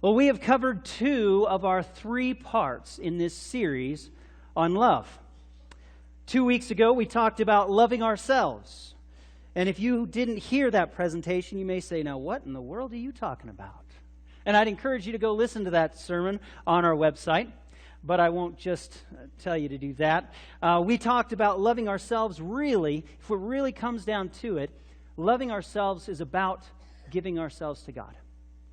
Well, we have covered 2 of our 3 parts in this series on love. 2 weeks ago, we talked about loving ourselves. And if you didn't hear that presentation, you may say, now what in the world are you talking about? And I'd encourage you to go listen to that sermon on our website, but I won't just tell you to do that. We talked about loving ourselves really, if it really comes down to it, loving ourselves is about giving ourselves to God.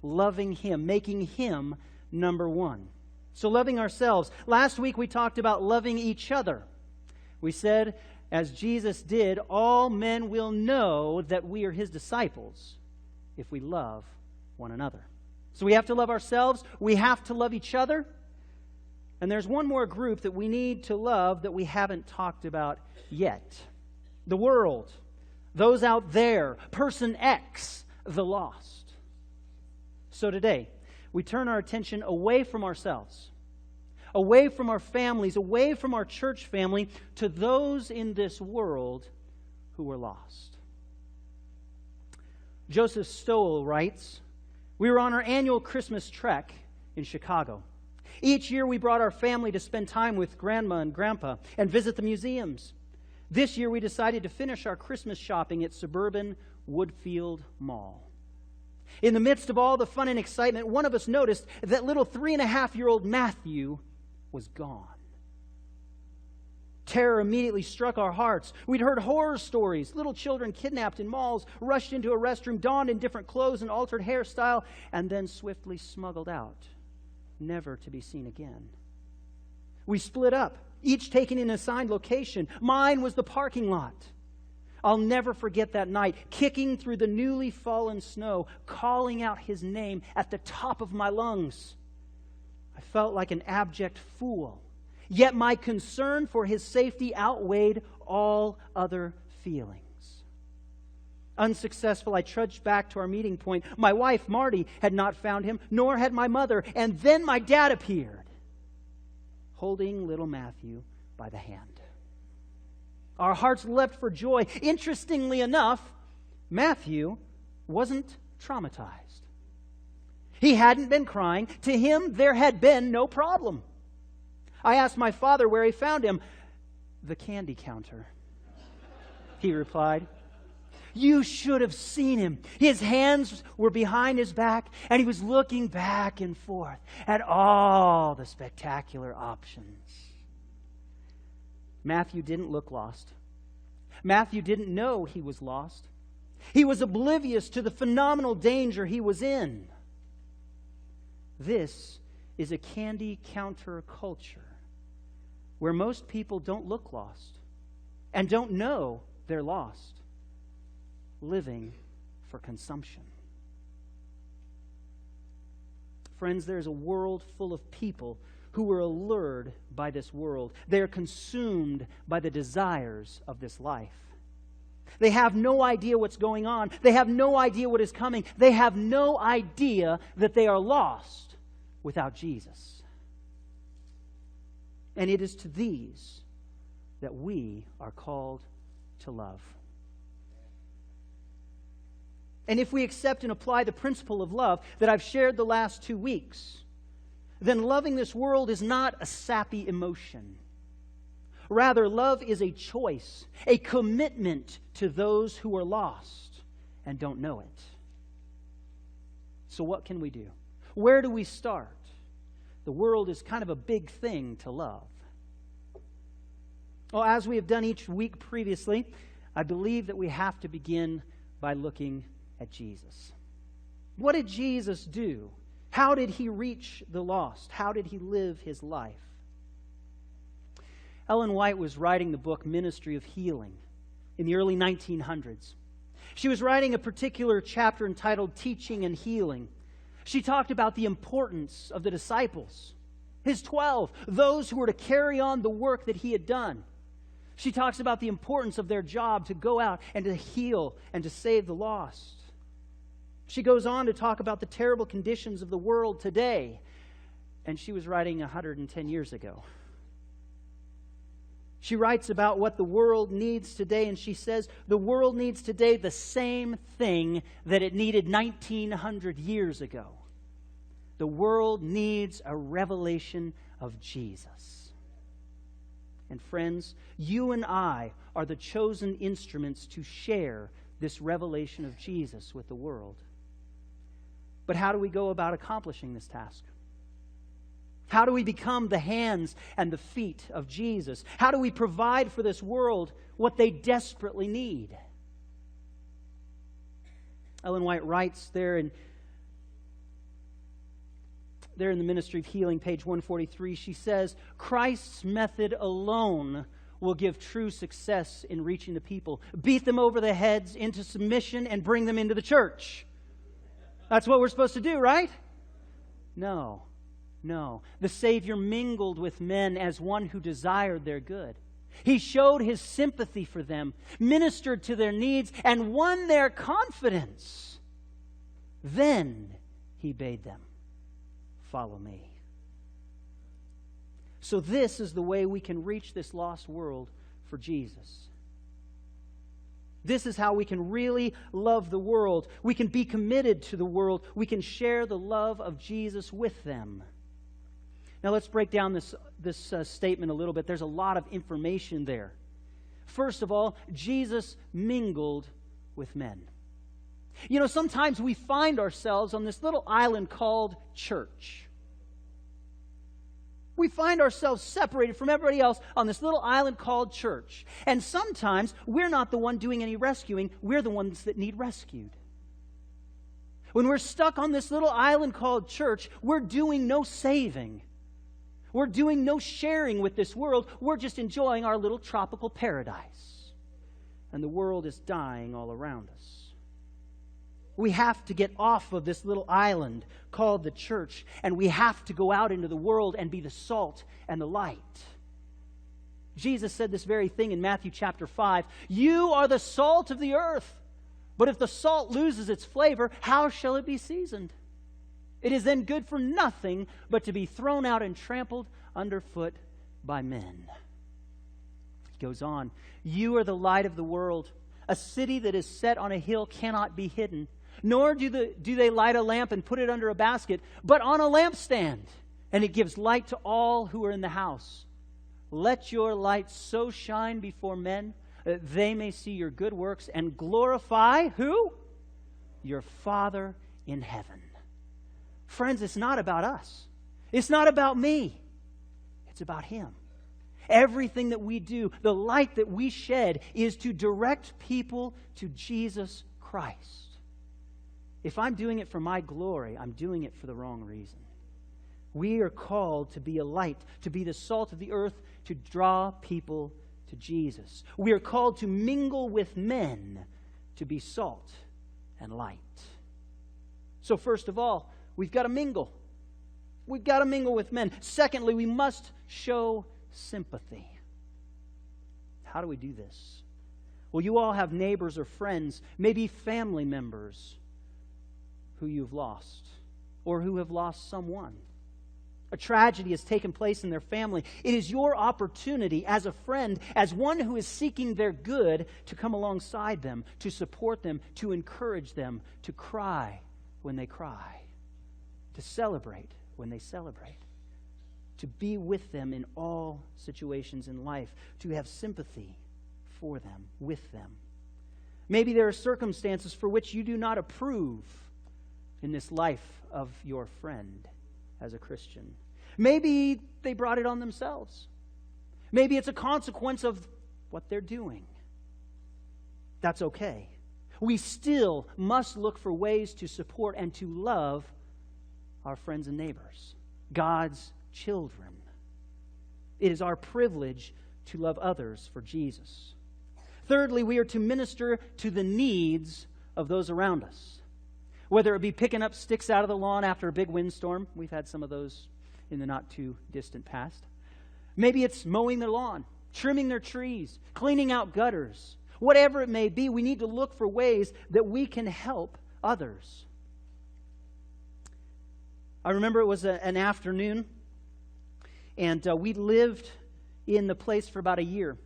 Loving Him, making Him number one. So loving ourselves. Last week we talked about loving each other. We said, as Jesus did, all men will know that we are His disciples if we love one another. So we have to love ourselves, we have to love each other, and there's one more group that we need to love that we haven't talked about yet. The world, those out there, person X, the lost. So today, we turn our attention away from ourselves, away from our families, away from our church family, to those in this world who are lost. Joseph Stowell writes, we were on our annual Christmas trek in Chicago. Each year we brought our family to spend time with Grandma and Grandpa and visit the museums. This year we decided to finish our Christmas shopping at suburban Woodfield Mall. In the midst of all the fun and excitement, one of us noticed that little 3.5-year-old Matthew was gone. Terror immediately struck our hearts. We'd heard horror stories. Little children kidnapped in malls, rushed into a restroom, donned in different clothes and altered hairstyle, and then swiftly smuggled out, never to be seen again. We split up, each taking an assigned location. Mine was the parking lot. I'll never forget that night, kicking through the newly fallen snow, calling out his name at the top of my lungs. I felt like an abject fool, yet my concern for his safety outweighed all other feelings. Unsuccessful, I trudged back to our meeting point. My wife, Marty, had not found him, nor had my mother, and then my dad appeared, holding little Matthew by the hand. Our hearts leapt for joy. Interestingly enough, Matthew wasn't traumatized. He hadn't been crying. To him, there had been no problem. I asked my father where he found him. The candy counter, he replied. You should have seen him. His hands were behind his back, and he was looking back and forth at all the spectacular options. Matthew didn't look lost. Matthew didn't know he was lost. He was oblivious to the phenomenal danger he was in. This is a candy counter culture where most people don't look lost and don't know they're lost, living for consumption. Friends, there's a world full of people who are allured by this world. They are consumed by the desires of this life. They have no idea what's going on. They have no idea what is coming. They have no idea that they are lost without Jesus. And it is to these that we are called to love. And if we accept and apply the principle of love that I've shared the last 2 weeks, then loving this world is not a sappy emotion. Rather, love is a choice, a commitment to those who are lost and don't know it. So what can we do? Where do we start? The world is kind of a big thing to love. Well, as we have done each week previously, I believe that we have to begin by looking at Jesus. What did Jesus do? How did he reach the lost? How did he live his life? Ellen White was writing the book Ministry of Healing in the early 1900s. She was writing a particular chapter entitled Teaching and Healing. She talked about the importance of the disciples, his 12, those who were to carry on the work that he had done. She talks about the importance of their job to go out and to heal and to save the lost. She goes on to talk about the terrible conditions of the world today. And she was writing 110 years ago. She writes about what the world needs today, and she says the world needs today the same thing that it needed 1900 years ago. The world needs a revelation of Jesus. And friends, you and I are the chosen instruments to share this revelation of Jesus with the world. But how do we go about accomplishing this task? How do we become the hands and the feet of Jesus? How do we provide for this world what they desperately need? Ellen White writes there in the Ministry of Healing, page 143, she says, Christ's method alone will give true success in reaching the people. Beat them over the heads into submission and bring them into the church. That's what we're supposed to do, right? No. The Savior mingled with men as one who desired their good. He showed His sympathy for them, ministered to their needs, and won their confidence. Then He bade them, follow me. So this is the way we can reach this lost world for Jesus. This is how we can really love the world. We can be committed to the world. We can share the love of Jesus with them. Now let's break down this statement a little bit. There's a lot of information there. First of all, Jesus mingled with men. You know, sometimes we find ourselves on this little island called church. We find ourselves separated from everybody else on this little island called church. And sometimes we're not the one doing any rescuing. We're the ones that need rescued. When we're stuck on this little island called church, we're doing no saving. We're doing no sharing with this world. We're just enjoying our little tropical paradise. And the world is dying all around us. We have to get off of this little island called the church, and we have to go out into the world and be the salt and the light. Jesus said this very thing in Matthew chapter 5. You are the salt of the earth. But if the salt loses its flavor, how shall it be seasoned? It is then good for nothing but to be thrown out and trampled underfoot by men. He goes on. You are the light of the world. A city that is set on a hill cannot be hidden. Nor do they light a lamp and put it under a basket, but on a lampstand, and it gives light to all who are in the house. Let your light so shine before men that they may see your good works and glorify who? Your Father in heaven. Friends, it's not about us. It's not about me. It's about Him. Everything that we do, the light that we shed, is to direct people to Jesus Christ. If I'm doing it for my glory, I'm doing it for the wrong reason. We are called to be a light, to be the salt of the earth, to draw people to Jesus. We are called to mingle with men, to be salt and light. So first of all, we've got to mingle. We've got to mingle with men. Secondly, we must show sympathy. How do we do this? Well, you all have neighbors or friends, maybe family members who you've lost or who have lost someone. A tragedy has taken place in their family. It is your opportunity as a friend, as one who is seeking their good, to come alongside them, to support them, to encourage them, to cry when they cry, to celebrate when they celebrate, to be with them in all situations in life, to have sympathy for them, with them. Maybe there are circumstances for which you do not approve in this life of your friend as a Christian. Maybe they brought it on themselves. Maybe it's a consequence of what they're doing. That's okay. We still must look for ways to support and to love our friends and neighbors, God's children. It is our privilege to love others for Jesus. Thirdly, we are to minister to the needs of those around us. Whether it be picking up sticks out of the lawn after a big windstorm. We've had some of those in the not too distant past. Maybe it's mowing their lawn, trimming their trees, cleaning out gutters. Whatever it may be, we need to look for ways that we can help others. I remember it was an afternoon, and we lived in the place for about a year.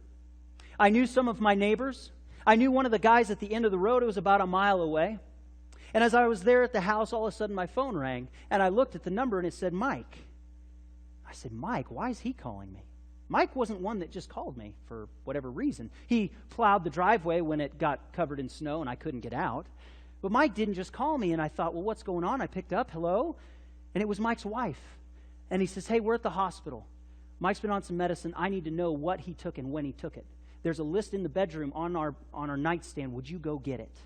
I knew some of my neighbors. I knew one of the guys at the end of the road. It was about a mile away. And as I was there at the house, all of a sudden my phone rang, and I looked at the number, and it said Mike. I said, Mike, why is he calling me? Mike wasn't one that just called me for whatever reason. He plowed the driveway when it got covered in snow and I couldn't get out. But Mike didn't just call me, and I thought, well, what's going on? I picked up, hello? And it was Mike's wife. And he says, hey, we're at the hospital. Mike's been on some medicine. I need to know what he took and when he took it. There's a list in the bedroom on our nightstand. Would you go get it?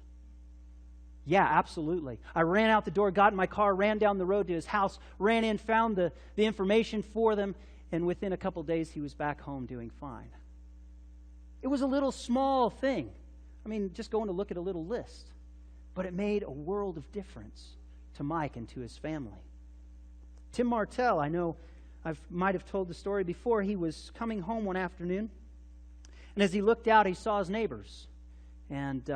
Yeah, absolutely. I ran out the door, got in my car, ran down the road to his house, ran in, found the information for them, and within a couple days he was back home doing fine. It was a little small thing. I mean, just going to look at a little list. But it made a world of difference to Mike and to his family. Tim Martell, I know I might have told the story before. He was coming home one afternoon, and as he looked out, he saw his neighbors, and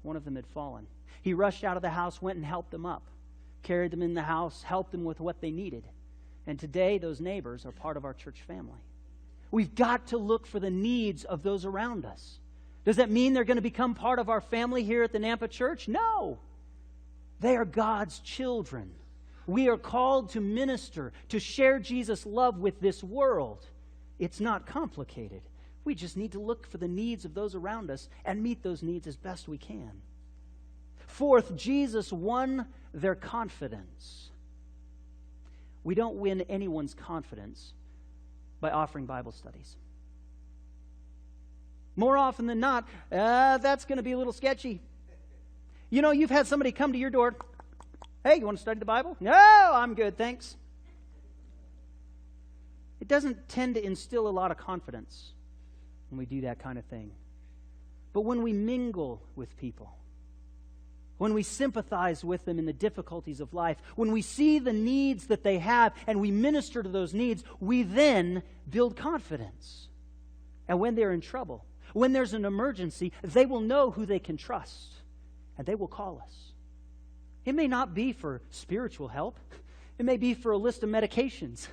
one of them had fallen. He rushed out of the house, went and helped them up, carried them in the house, helped them with what they needed. And today, those neighbors are part of our church family. We've got to look for the needs of those around us. Does that mean they're going to become part of our family here at the Nampa Church? No. They are God's children. We are called to minister, to share Jesus' love with this world. It's not complicated. We just need to look for the needs of those around us and meet those needs as best we can. Fourth, Jesus won their confidence. We don't win anyone's confidence by offering Bible studies. More often than not, that's going to be a little sketchy. You know, you've had somebody come to your door. Hey, you want to study the Bible? No, I'm good, thanks. It doesn't tend to instill a lot of confidence when we do that kind of thing. But when we mingle with people, when we sympathize with them in the difficulties of life, when we see the needs that they have and we minister to those needs, we then build confidence. And when they're in trouble, when there's an emergency, they will know who they can trust, and they will call us. It may not be for spiritual help. It may be for a list of medications.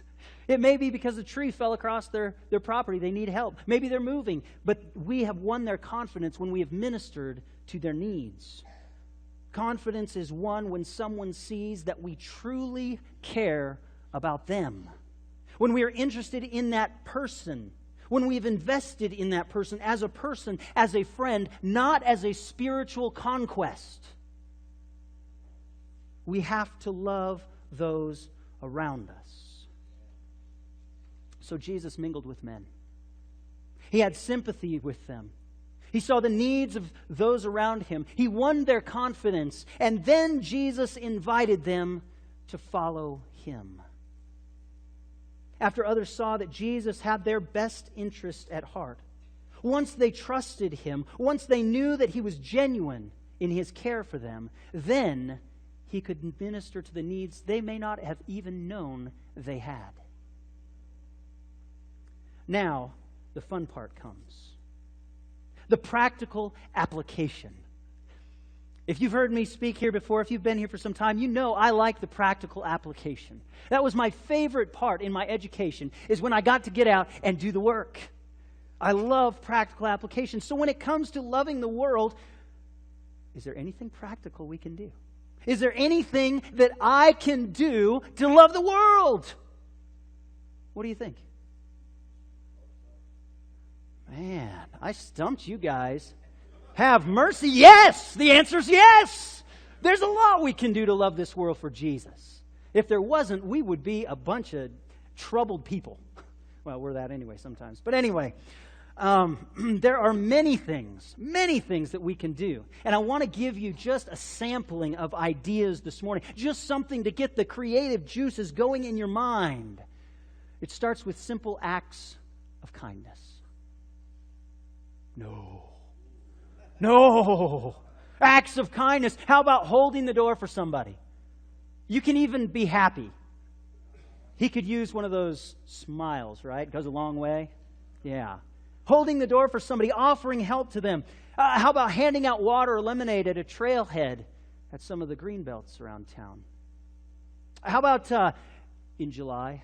It may be because a tree fell across their property. They need help. Maybe they're moving. But we have won their confidence when we have ministered to their needs. Confidence is won when someone sees that we truly care about them. When we are interested in that person. When we've invested in that person, as a friend, not as a spiritual conquest. We have to love those around us. So Jesus mingled with men. He had sympathy with them. He saw the needs of those around him. He won their confidence. And then Jesus invited them to follow him. After others saw that Jesus had their best interest at heart, once they trusted him, once they knew that he was genuine in his care for them, then he could minister to the needs they may not have even known they had. Now, the fun part comes. The practical application. If you've heard me speak here before, if you've been here for some time, you know I like the practical application. That was my favorite part in my education, is when I got to get out and do the work. I love practical application. So when it comes to loving the world, is there anything practical we can do? Is there anything that I can do to love the world? What do you think? Man, I stumped you guys. Have mercy? Yes! The answer is yes! There's a lot we can do to love this world for Jesus. If there wasn't, we would be a bunch of troubled people. Well, we're that anyway sometimes. But anyway, there are many things that we can do. And I want to give you just a sampling of ideas this morning. Just something to get the creative juices going in your mind. It starts with simple acts of kindness. No. Acts of kindness. How about holding the door for somebody? You can even be happy. He could use one of those smiles, right? Goes a long way. Yeah. Holding the door for somebody, offering help to them. How about handing out water or lemonade at a trailhead at some of the green belts around town? How about in July,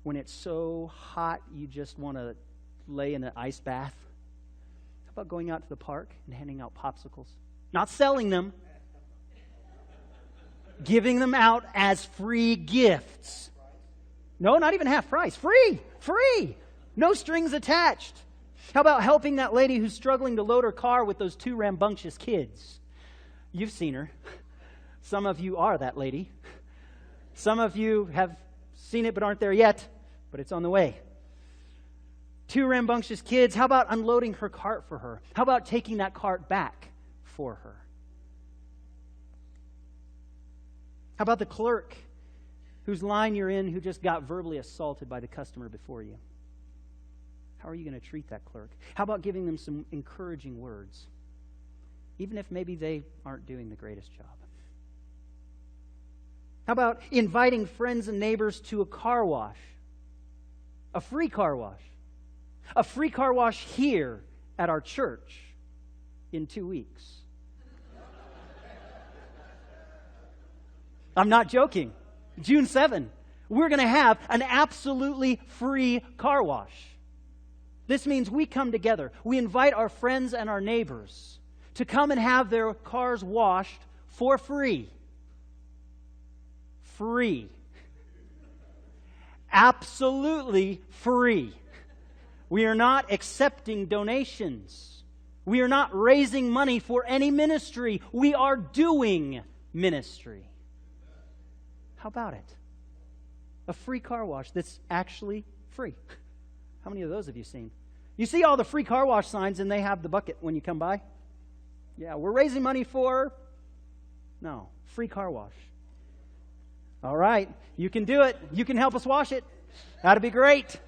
when it's so hot you just want to lay in an ice bath? How about going out to the park and handing out popsicles? Not selling them, Giving them out as free gifts. No, not even half price. Free. Free. No strings attached. How about helping that lady who's struggling to load her car with those 2 rambunctious kids? You've seen her. Some of you are that lady. Some of you have seen it but aren't there yet, but it's on the way. 2 rambunctious kids. How about unloading her cart for her? How about taking that cart back for her? How about the clerk whose line you're in who just got verbally assaulted by the customer before you? How are you going to treat that clerk? How about giving them some encouraging words, even if maybe they aren't doing the greatest job? How about inviting friends and neighbors to a car wash? A free car wash. A free car wash here at our church in 2 weeks. I'm not joking. June 7, we're going to have an absolutely free car wash. This means we come together. We invite our friends and our neighbors to come and have their cars washed for free. Free. Absolutely free. We are not accepting donations. We are not raising money for any ministry. We are doing ministry. How about it? A free car wash that's actually free. How many of those have you seen? You see all the free car wash signs and they have the bucket when you come by? Yeah, we're raising money for... No, free car wash. All right, you can do it. You can help us wash it. That'd be great.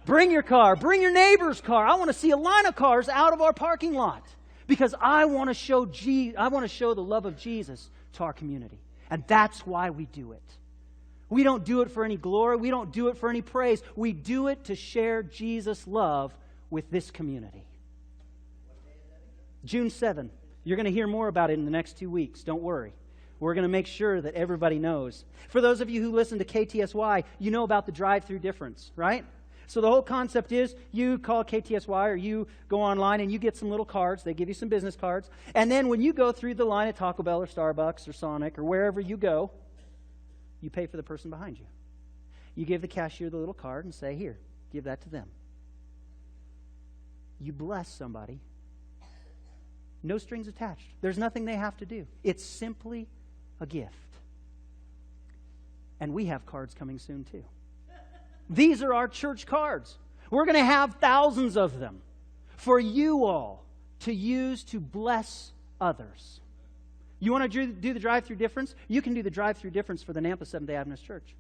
Bring your car. Bring your neighbor's car. I want to see a line of cars out of our parking lot because I want to show the love of Jesus to our community. And that's why we do it. We don't do it for any glory. We don't do it for any praise. We do it to share Jesus' love with this community. June 7th. You're going to hear more about it in the next 2 weeks. Don't worry. We're going to make sure that everybody knows. For those of you who listen to KTSY, you know about the drive-through difference, right? So the whole concept is you call KTSY or you go online and you get some little cards. They give you some business cards. And then when you go through the line at Taco Bell or Starbucks or Sonic or wherever you go, you pay for the person behind you. You give the cashier the little card and say, here, give that to them. You bless somebody. No strings attached. There's nothing they have to do. It's simply a gift. And we have cards coming soon too. These are our church cards. We're going to have thousands of them for you all to use to bless others. You want to do the drive-through difference? You can do the drive-through difference for the Nampa Seventh-day Adventist Church.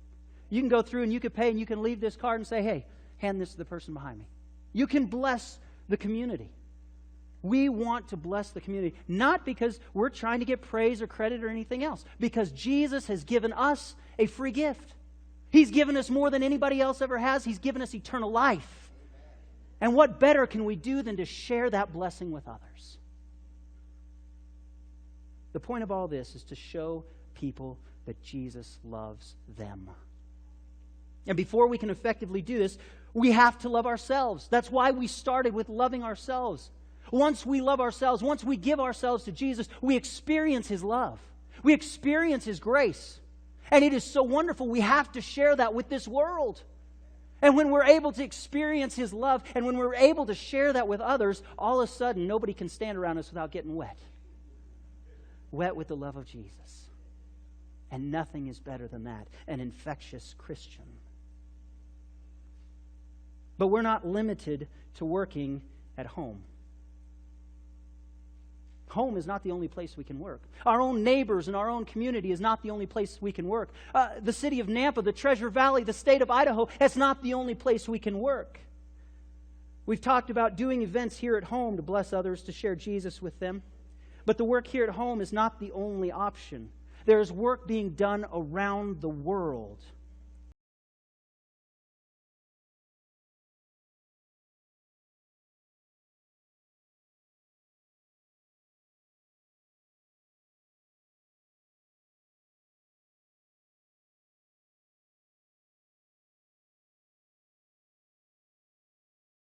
You can go through and you can pay and you can leave this card and say, hey, hand this to the person behind me. You can bless the community. We want to bless the community, not because we're trying to get praise or credit or anything else, because Jesus has given us a free gift. He's given us more than anybody else ever has. He's given us eternal life. And what better can we do than to share that blessing with others? The point of all this is to show people that Jesus loves them. And before we can effectively do this, we have to love ourselves. That's why we started with loving ourselves. Once we love ourselves, once we give ourselves to Jesus, we experience His love. We experience His grace. And it is so wonderful. We have to share that with this world. And when we're able to experience His love, and when we're able to share that with others, all of a sudden, nobody can stand around us without getting wet. Wet with the love of Jesus. And nothing is better than that, an infectious Christian. But we're not limited to working at home. Home is not the only place we can work. Our own neighbors and our own community is not the only place we can work. The city of Nampa, the Treasure Valley, the state of Idaho, that's not the only place we can work. We've talked about doing events here at home to bless others, to share Jesus with them. But the work here at home is not the only option. There's work being done around the world